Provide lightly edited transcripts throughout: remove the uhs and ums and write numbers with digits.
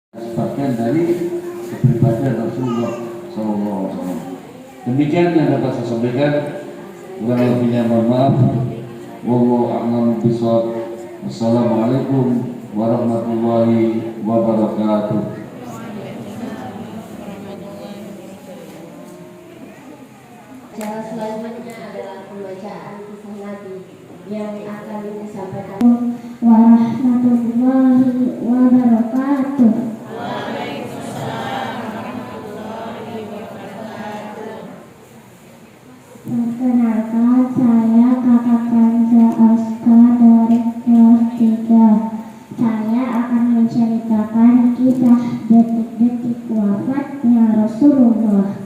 sebagian dari kepribadian Rasulullah SAW. Demikian yang dapat saya sampaikan. Kurang lebihnya mohon maaf. Wallahu a'lam bishawab. Wassalamualaikum warahmatullahi wabarakatuh. Cara selanjutnya adalah pembacaan kisah Nabi yang akan disampaikan. Warahmatullahi wabarakatuh. Perkenalkan, saya Kakak Kanza Aska dari kelas 3. Saya akan menceritakan kisah detik-detik wafatnya Rasulullah.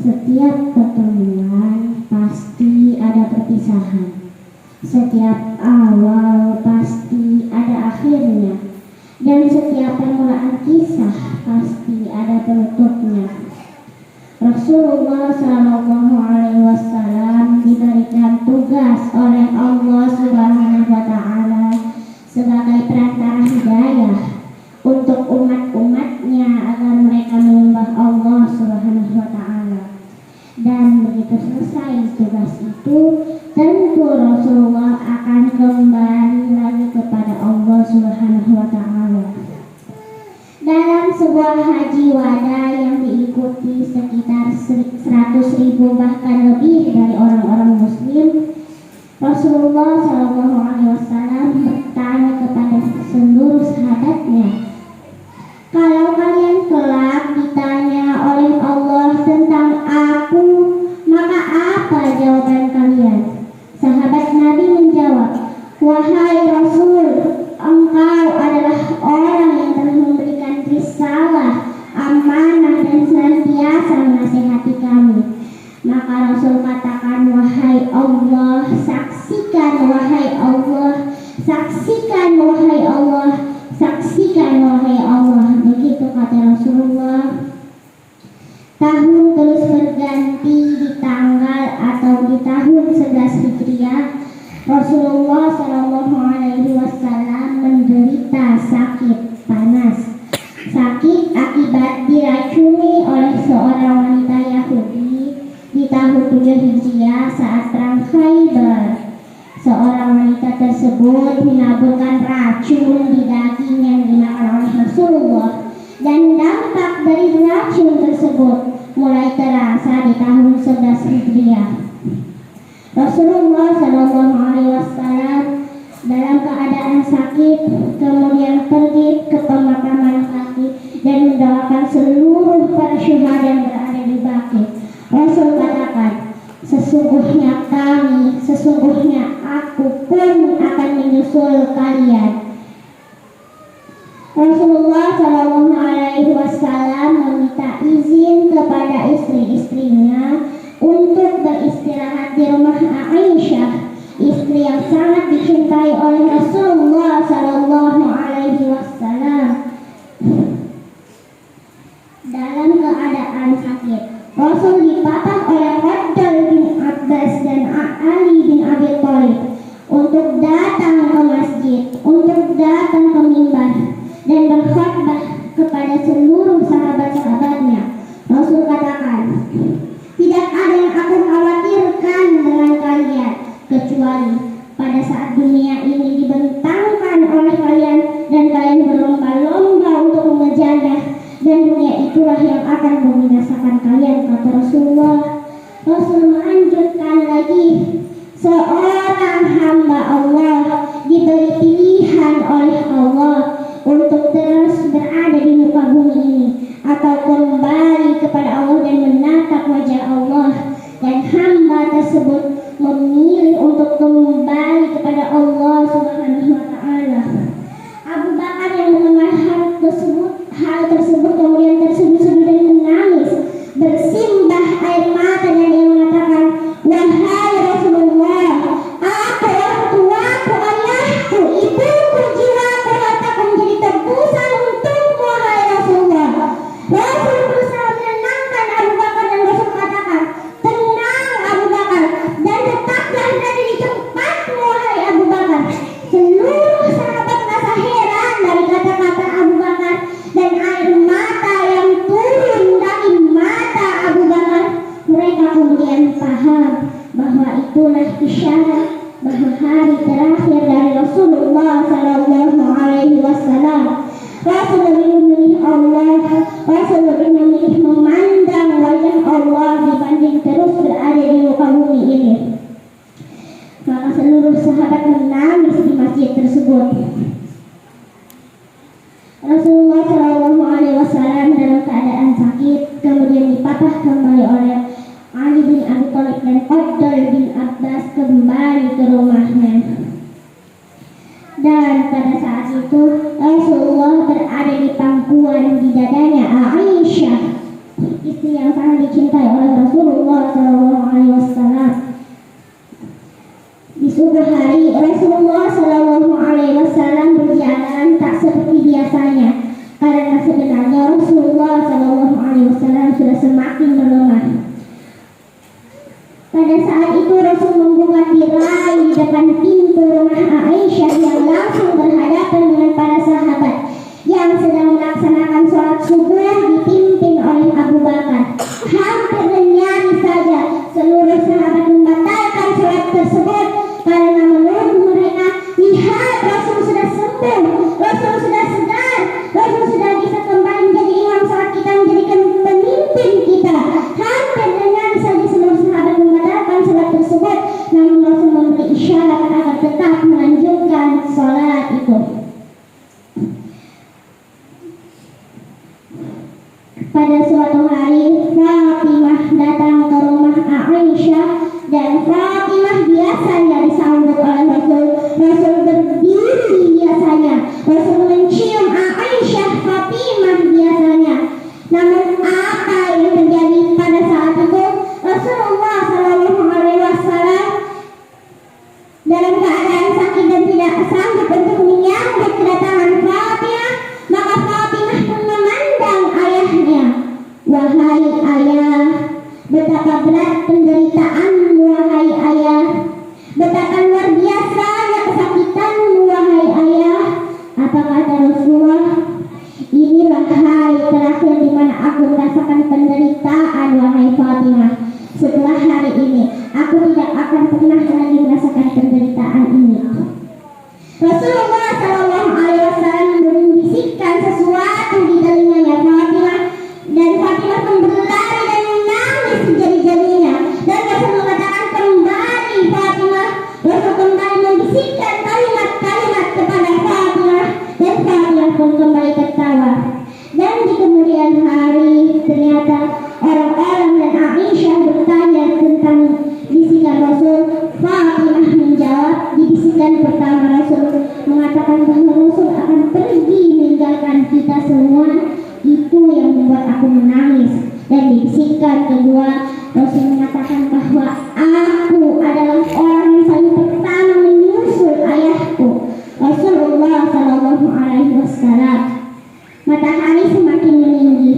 Setiap pertemuan pasti ada perpisahan. Setiap awal pasti ada akhirnya. Dan setiap permulaan kisah pasti ada penutupnya. Rasulullah Shallallahu Alaihi Wasallam diberikan tugas oleh Allah Subhanahu Wa Taala sebagai perantara hidayah untuk umat-umatnya agar mereka menyembah Allah Subhanahu Wa Taala. Dan begitu selesai tugas itu, tentu Rasulullah akan kembali lagi kepada Allah Subhanahu Wa Taala. Dalam sebuah haji wada yang diikuti sekitar 100.000 bahkan lebih dari orang-orang Muslim, Rasulullah SAW bertanya kepada seluruh sahabatnya, "Kalau kalian kelak ditanya oleh Allah tentang aku, maka apa jawaban kalian?" Sahabat Nabi menjawab, "Wahai Rasul, engkau adalah orang yang telah memberikan risalah, amanah dan senantiasa menasihati kami." Maka Rasul katakan, "Wahai Allah, saksikan, wahai Allah, saksikan, wahai Allah, saksikan, wahai Allah." Begitu kata Rasulullah. Tahun terus berganti di tanggal atau di tahun 11 Hijriah. Rasulullah Shallallahu Alaihi Wasallam menderita sakit panas. Sakit akibat diracuni oleh seorang wanita Yahudi di tahun 7 Hijriah saat perang Khaybar. Seorang wanita tersebut menaburkan racun di daging yang dimakan oleh Rasulullah, dan dampak dari racun tersebut mulai terasa di tahun 11 Hijriah. Rasulullah Shallallahu Alaihi Wasallam dalam keadaan sakit kemudian pergi ke pemakaman Baqi dan mendoakan seluruh para syuhada yang berada di Baqi. Rasul katakan, "Sesungguhnya kami, sesungguhnya aku pun akan menyusul kalian." Rasulullah Shallallahu Alaihi Wasallam meminta izin kepada istri-istrinya untuk beristirahat di rumah Aisyah, istri yang sangat dicintai oleh Rasulullah Shallallahu Alaihi Wasallam. Dalam keadaan sakit, Rasul dipapah oleh Radal bin Abbas dan Ali bin Abi Thalib untuk datang ke masjid, untuk datang ke mimbar dan berkhutbah kepada seluruh sahabat-sahabatnya. Rasul katakan, "Tidak ada yang aku khawatirkan dengan kalian kecuali pada saat dunia ini dibentangkan oleh kalian dan kalian berlomba-lomba untuk mengejarnya, dan dunia itulah yang akan membinasakan kalian," kata Rasulullah. Rasul melanjutkan lagi, "Seorang hamba Allah diberi pilihan oleh Allah untuk terus berada di muka bumi ini atau kembali kepada Allah dan menatap wajah Allah, dan hamba tersebut memilih untuk kembali kepada Allah Subhanahu Wa Taala." Abu Bakar yang mendengar hal tersebut kemudian terseduh-seduh dan menangis, bersimbah air mata, dan ia mengatakan, "Wahai Rasulullah, aku, orang tuaku, ayahku, ibuku, jiwaku, hartaku menjadi tebusan untukmu, wahai Rasulullah." Rasul berusaha menenangkan Abu Bakar dan Rasul katakan, "Tenang Abu Bakar, dan tetaplah berada di tempatmu, wahai Abu Bakar." Seluruh sahabat merasa heran dari kata-kata Rasulullah Shallallahu Alaihi Wasallam dalam keadaan sakit kemudian dipapah kembali oleh Ali bin Abi Thalib dan Abdul bin Abbas kembali ke rumahnya. Dan pada saat itu Rasulullah berada di pangkuan di dadanya Aisyah, istri yang sangat dicintai oleh Rasulullah Shallallahu Alaihi Wasallam. Di subuh hari Rasulullah Shallallahu Alaihi Wasallam berjalan tak seperti biasanya karena sebenarnya Rasulullah Shallallahu Alaihi Wasallam sudah semakin melemah. Pada saat itu Rasul membuka tirai di depan pintu rumah Aisyah yang langsung berhadapan dengan para sahabat yang sedang melaksanakan sholat subuh dipimpin oleh Abu Bakar. Hampir nyaris saja seluruh sahabat membatalkan sholat tersebut karena menurut mereka, lihat, Rasul sudah sembuh, Rasul sudah sedar, Rasul sudah bisa kembali menjadi imam sholat kita, menjadikan pemimpin kita. Hampir nyaris saja seluruh sahabat membatalkan sholat tersebut, namun Rasul memberi isyarat agar tetap melanjutkan sholat itu. Pada suatu hari Fatimah datang ke rumah Aisyah dan Fatimah biasanya disambut oleh Rasul. Rasul berdiri biasanya, Rasul mencium Aisyah, Fatimah biasanya. Namun apa yang terjadi pada saat itu? Rasulullah Shallallahu Alaihi Wasallam dalam keadaan sakit dan tidak sanggup untuk menyambut kedatangan Fatimah, maka Fatimah pun memandang ayahnya. Wahai ayah, betapa berat penderitaanmu, wahai ayah. Betapa luar biasanya kesakitanmu, wahai ayah. Apa kata Rasulullah? Inilah hari terakhir di mana aku merasakan penderitaan, wahai Fatimah. Setelah hari ini, aku tidak akan pernah lagi merasakan penderitaan ini. Rasulullah Shallallahu Alaihi Wasallam membisikkan sesuatu di telinganya Fatimah, dan Fatimah pun berlari dan menangis sejadi-jadinya. Dan Rasul mengatakan, kembali Fatimah. Rasul kembali membisikkan kalimat-kalimat kepada Fatimah, dan Fatimah pun kembali tertawa. Dan di kemudian hari ternyata orang-orang dan Aisyah bertanya tentang bisikan Rasul. Fatimah menjawab di bisikan pertama Rasul, mengatakan bahwa Rasul akan pergi meninggalkan kita semua. Itu yang membuat aku menangis. Dan di bisikan kedua Rasul mengatakan bahwa aku adalah orang yang paling pertama menyusul ayahku, Rasulullah Shallallahu Alaihi Wasallam. Matahari semakin meninggi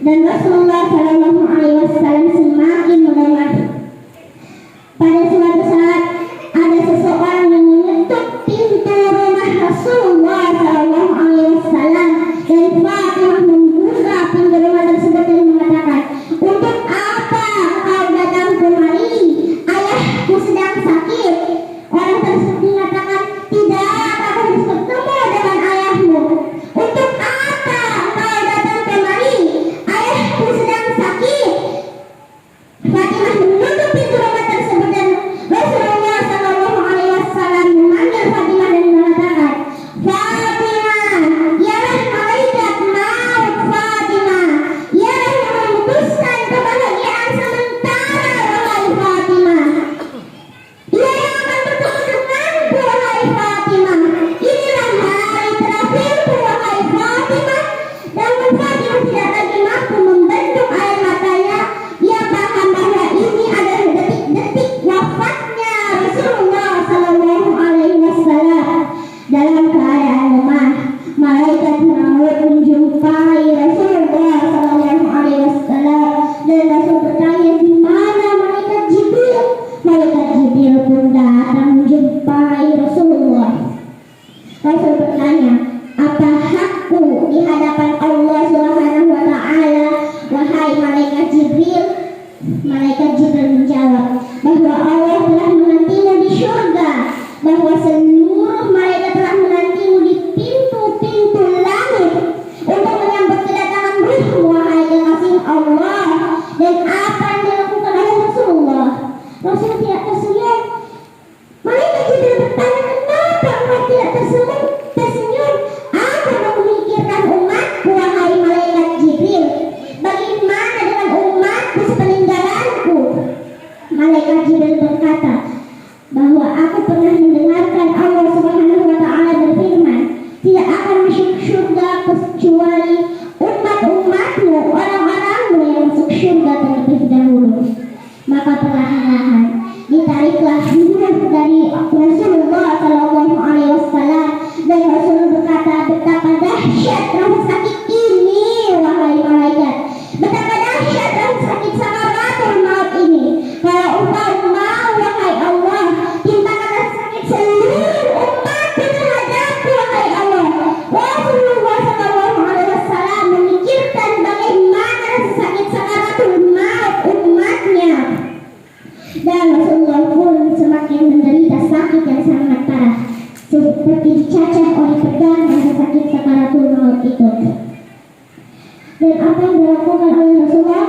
dan Rasulullah Shallallahu Alaihi Wasallam semakin melemah. Pada suatu saat ada seseorang yang mengetuk pintu rumah Rasulullah Shallallahu Alaihi Wasallam, dan Fatimah membuka pintu rumah tersebut dan mengatakan, untuk apa kau datang kemari? Ayahku sedang sakit. Orang tersebut mengatakan, tidak, aku harus bertemu dengan ayahmu. Untuk apa kau datang kemari? Ayahku sedang sakit. Fatimah menutup pintu rumah tersebut dan Rasulullah Shallallahu Alaihi Wasallam memanggil Fatimah dan mengatakan, Fatimah, ialah malaikat maut. Fatimah, ialah yang memutuskan kebahagiaan sementara, wahai Fatimah. Ia yang akan bertemu denganku, wahai Fatimah. Inilah hari terakhirku, wahai Fatimah. Namun Fatimah tidak lagi mampu membendung air matanya. Ia paham bahwa ini adalah detik-detik wafatnya Rasulullah Shallallahu Alaihi Wasallam. Dalam keadaan lemah, malaikat maut menjumpai Rasulullah Shallallahu Alaihi Wasallam, dan Rasul bertanya, di mana malaikat Jibril? Malaikat Jibril pun datang menjumpai Rasulullah. Rasul bertanya, apa hakku di hadapan Allah Subhanahu wa Ta'ala, wahai malaikat Jibril? Malaikat Jibril menjawab bahwa Allah telah menantimu di surga, bahwa seluruh malaikat telah menantimu di pintu-pintu langit untuk dahsyat rasa sakit ini, wahai malaikat. Betapa dahsyat rasa sakit sakaratul maut ini. Kalau engkau mau, wahai Allah, timpakan rasa sakit seluruh umat terhadapku, wahai Allah. Rasulullah SAW memikirkan bagaimana rasa sakit sakaratul maut umatnya. Dan Rasulullah pun semakin menderita sakit yang sangat parah, seperti dicacah oleh pedang rasa sakit sakaratul maut itu. Dan apa yang dilakukan oleh Rasulullah?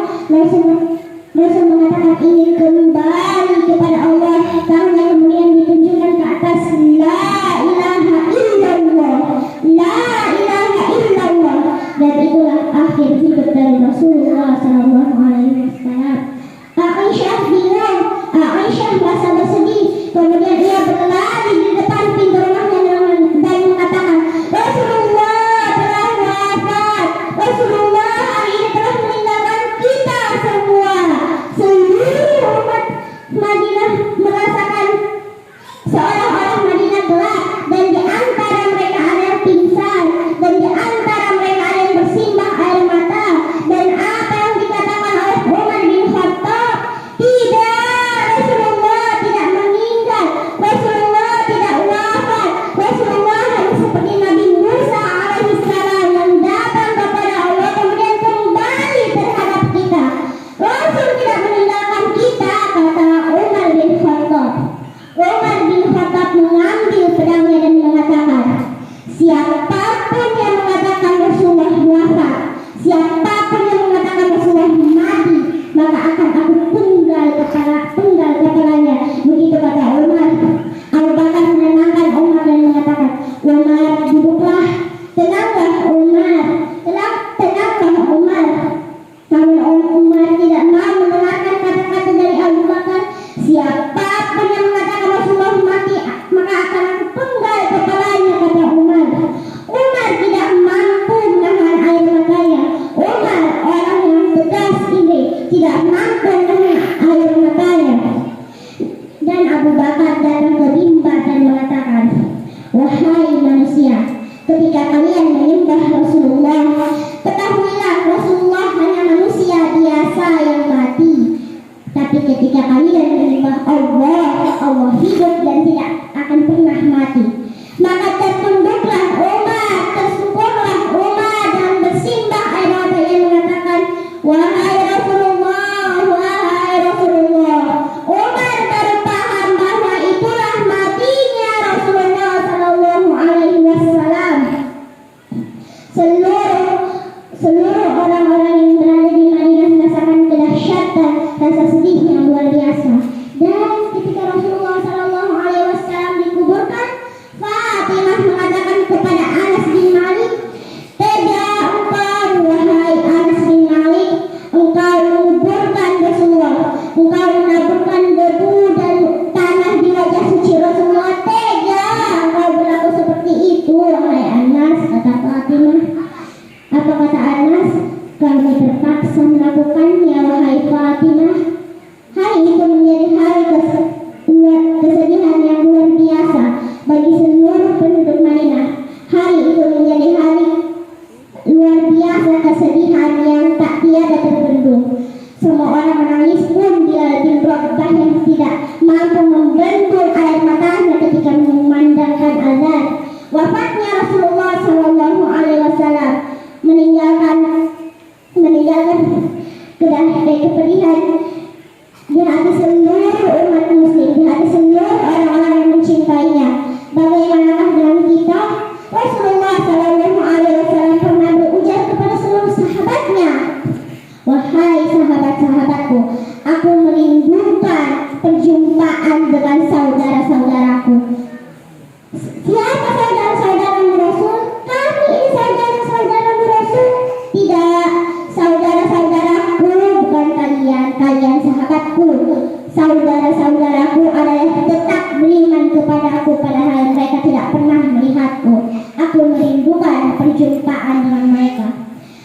Rasul mengatakan ingin kembali kepada Allah, karena kemudian ditunjukkan ke atas la ilaha illallah, la ilaha illallah. Dan itulah akhir hidup dari Rasulullah SAW. Aisyah bingung, Aisyah merasa bersedih. Kemudian ia berlari di depan pintu rumahnya dan mengatakan, Rasulullah telah wafat. Rasulullah hari ini telah meninggalkan kita semua. Seluruh umat Madinah merasakan seolah-olah Madinah gelap, dan di antara mereka ada yang pingsan, dan di antara mereka ada yang bersimbah air mata. Dan apa yang dikatakan oleh Umar bin Khattab, tidak, Rasulullah tidak meninggal, Rasulullah tidak wafat, Rasulullah hanya seperti Nabi Musa alaihissalam yang datang kepada Allah kemudian kembali terhadap kita. Rasul tidak meninggalkan kita, kata Umar bin Khattab. Umar bin Khattab mengambil pedangnya dan mengatakan, siapapun yang mengatakan Rasulullah wafat, siapapun yang mengatakan Rasulullah mati, maka akan aku penggal kepalanya. Begitu kata Umar. Abu Bakar menenangkan Umar dan mengatakan, Umar, duduklah, tenanglah Umar, tenanglah Umar. Namun Umar tidak mau mendengarkan kata-kata dari Abu Bakar. Siapapun yang mengatakan Rasulullah mati, maka akan aku penggal kepalanya, kata Umar. Umar tidak mampu menahan air matanya. Umar, orang yang tegas ini, tidak mampu menahan air matanya. Dan Abu Bakar datang ke mimbar dan mengatakan, wahai manusia, ketika kalian menyembah Rasulullah, ketahuilah Rasulullah hanya manusia biasa yang mati. Tapi ketika kalian menyembah Allah, Allah hidup dan tidak akan pernah mati. Maka tertunduklah Umar, tersungkurlah Umar dan bersimbah air mata yang mengatakan, wahai Rasulullah, wahai Rasulullah. Umar baru paham bahwa itulah matinya Rasulullah SAW. Seluruh orang-orang yang berada di Madinah merasakan kedahsyatan rasa sedih yang luar biasa. Dan ketika Rasulullah SAW dikuburkan, Fatimah mengatakan kepada Anas bin Malik, tega engkau, wahai Anas bin Malik, engkau menguburkan Rasulullah, engkau menaburkan debu dan tanah di wajah suci Rasulullah. Tega engkau berlaku seperti itu, wahai Anas, kata Fatimah. Apa kata Anas? Kami terpaksa melakukannya, wahai Fatimah. Hari itu menjadi hari kesedihan yang luar biasa bagi seluruh penduduk Madinah. Hari itu menjadi hari luar biasa kesedihan yang tak tiada terbendung. Semua orang menangis pun Bilal bin Rabah yang tidak mampu membendung air matanya ketika memandangkan azan. Wafatnya Rasulullah SAW meninggalkan kepedihan di hati seluruh umat muslim, di hati seluruh orang-orang yang mencintainya. Bagaimanakah dengan kita? Rasulullah SAW pernah berujar kepada seluruh sahabatnya, wahai sahabat-sahabatku, aku merindukan perjumpaan dengan saudara-saudaraku. Siapa saudara-saudaramu Rasul? Kami ini saudara-saudaramu Rasul. Tidak, saudara-saudaraku bukan kalian, kalian sahabatku. Saudara-saudaraku adalah tetap beriman kepada aku padahal mereka tidak pernah melihatku. Aku merindukan perjumpaan dengan mereka.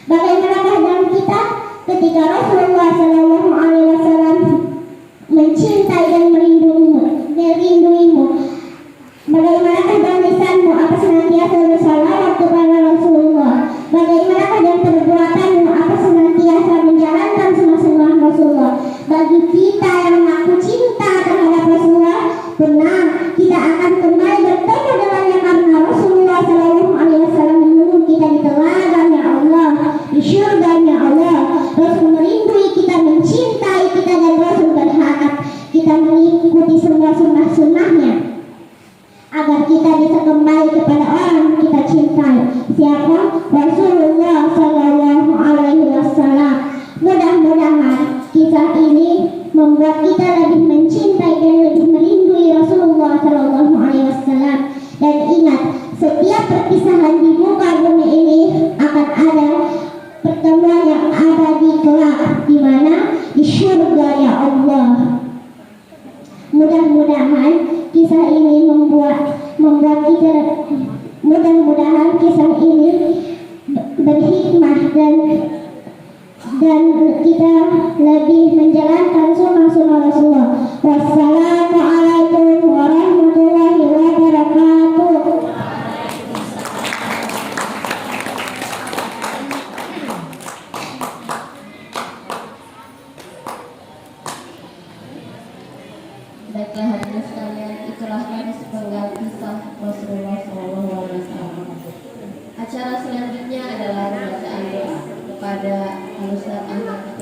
Bagaimanakah dengan kita ketika Rasulullah SAW mencintai dan merinduimu? Bagaimanakah dengan lisanmu? Apa senantiasa bersalawat kepada Rasulullah? surga ya Allah. Mudah-mudahan kisah ini membuat kita, mudah-mudahan kisah ini berhikmah dan kita lebih menjalankan sunnah-sunnah Rasulullah. Wassalamualaikum warahmatullahi wabarakatuh. Baiklah hadirin sekalian, itulah tadi sepenggal kisah Rasulullah SAW. Acara selanjutnya adalah pembacaan doa kepada Ustaz Ahmad